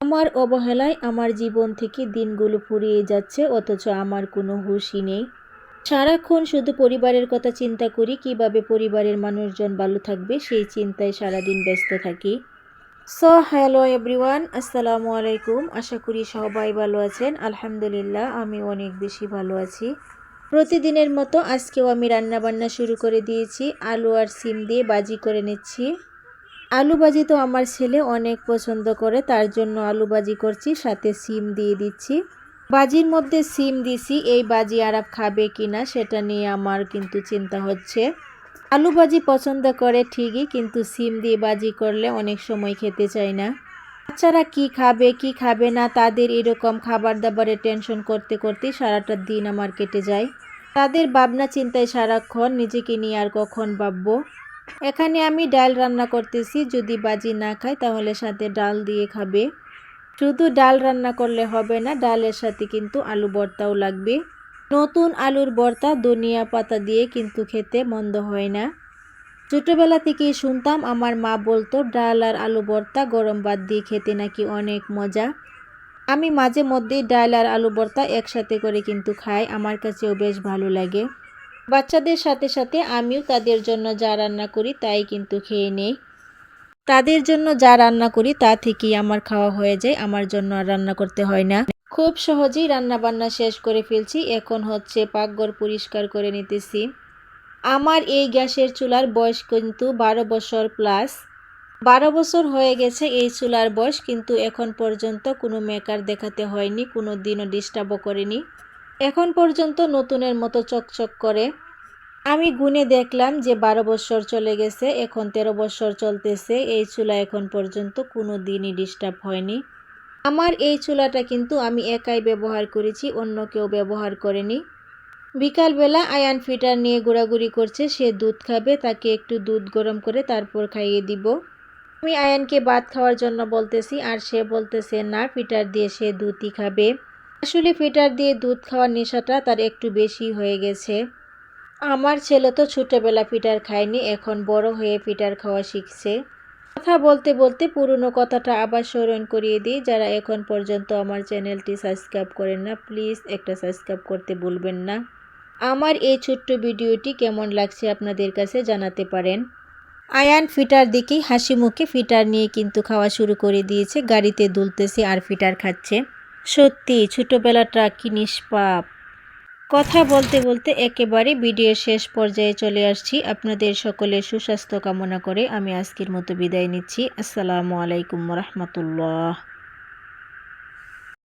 আমার অবহেলায় আমার জীবন থেকে দিনগুলো ফুরিয়ে যাচ্ছে, অথচ আমার কোনো হুঁশই নেই। সারাক্ষণ শুধু পরিবারের কথা চিন্তা করি, কিভাবে পরিবারের মানুষজন ভালো থাকবে সেই চিন্তায় সারাদিন ব্যস্ত থাকি। সো হ্যালো এভরিওয়ান, আসসালামু আলাইকুম। আশা করি সবাই ভালো আছেন। আলহামদুলিল্লাহ, আমি অনেক বেশি ভালো আছি। প্রতিদিনের মতো আজকেও আমি রান্নাবান্না শুরু করে দিয়েছি। আলু আর সিম দিয়ে বাজি করে নিচ্ছি। আলু ভাজি তো আমার ছেলে অনেক পছন্দ করে, তার জন্য আলু ভাজি করছি, সাথে সিম দিয়ে দিচ্ছি। ভাজির মধ্যে সিম দিছি, এই ভাজি আরব খাবে কিনা সেটা নিয়ে আমার কিন্তু চিন্তা হচ্ছে। আলু ভাজি পছন্দ করে ঠিকই, কিন্তু সিম দিয়ে ভাজি করলে অনেক সময় খেতে চায় না। বাচ্চারা কি খাবে কি খাবে না, তাদের এরকম খাবার দাবারের টেনশন করতে করতেই সারাটা দিন আমার কেটে যায়। তাদের ভাবনা চিন্তায় সারাক্ষণ, নিজেকে নিয়ে আর কখন ভাববো। এখানে আমি ডাল রান্না করতেছি, যদি ভাজি না খায় তাহলে সাথে ডাল দিয়ে খাবে। শুধু ডাল রান্না করলে হবে না, ডালের সাথে কিন্তু আলু ভর্তাও লাগবে। নতুন আলুর ভর্তা ধনিয়া পাতা দিয়ে কিন্তু খেতে মন্দ হয় না। ছোটবেলা থেকেই শুনতাম, আমার মা বলতো ডাল আর আলু ভর্তা গরম ভাত দিয়ে খেতে নাকি অনেক মজা। আমি মাঝে মধ্যেই ডাল আর আলু ভর্তা একসাথে করে কিন্তু খাই, আমার কাছেও বেশ ভালো লাগে। বাচ্চাদের সাথে সাথে আমিও তাদের জন্য যা রান্না করি তাই কিন্তু খেয়ে নেই। তাদের জন্য যা রান্না করি তা থেকেই আমার খাওয়া হয়ে যায়, আমার জন্য আর রান্না করতে হয় না। খুব সহজেই রান্না বান্না শেষ করে ফেলছি। এখন হচ্ছে পাকঘর পরিষ্কার করে নিতেছি। আমার এই গ্যাসের চুলার বয়স কিন্তু 12 বছর প্লাস। 12 বছর হয়ে গেছে এই চুলার বয়স, কিন্তু এখন পর্যন্ত কোনো মেকার দেখাতে হয়নি, কোনো দিনও ডিস্টার্বও করেনি। এখন পর্যন্ত নতুনের মতো চকচক করে। আমি গুনে দেখলাম যে 12 বছর চলে গেছে, এখন 13 বছর চলতেছে। এই চুলা এখন পর্যন্ত কোনো দিনই ডিস্টার্ব হয়নি। আমার এই চুলাটা কিন্তু আমি একাই ব্যবহার করেছি, অন্য কেউ ব্যবহার করেনি। বিকালবেলা আয়ান ফিটার নিয়ে ঘোরাঘুরি করছে, সে দুধ খাবে, তাকে একটু দুধ গরম করে তারপর খাইয়ে দিব। আমি আয়ানকে ভাত খাওয়ার জন্য বলতেছি, আর সে বলতেছে না, ফিটার দিয়ে সে দুধই খাবে। আসলে ফিটার দিয়ে দুধ খাওয়ার নেশাটা তার একটু বেশি হয়ে গেছে। আমার ছেলে তো ছোটবেলা ফিটার খায়নি, এখন বড় হয়ে ফিটার খাওয়া শিখছে। কথা বলতে বলতে পুরনো কথাটা আবার স্মরণ করিয়ে দিই, যারা এখন পর্যন্ত আমার চ্যানেলটি সাবস্ক্রাইব করেন না, প্লিজ একটা সাবস্ক্রাইব করতে ভুলবেন না। আমার এই ছোট্ট ভিডিওটি কেমন লাগছে আপনাদের কাছে জানাতে পারেন। আয়ান ফিটার দেখেই হাসি মুখে ফিটার নিয়ে কিন্তু খাওয়া শুরু করে দিয়েছে, গাড়িতে দুলতেছে আর ফিটার খাচ্ছে। সত্যি ছোটবেলাটা কি নিষ্পাপ। কথা বলতে বলতে একেবারে ভিডিওর শেষ পর্যায়ে চলে আসছি। আপনাদের সকলের সুস্বাস্থ্য কামনা করে আমি আজকের মতো বিদায় নিচ্ছি। আসসালামু আলাইকুম ওয়া রাহমাতুল্লাহ।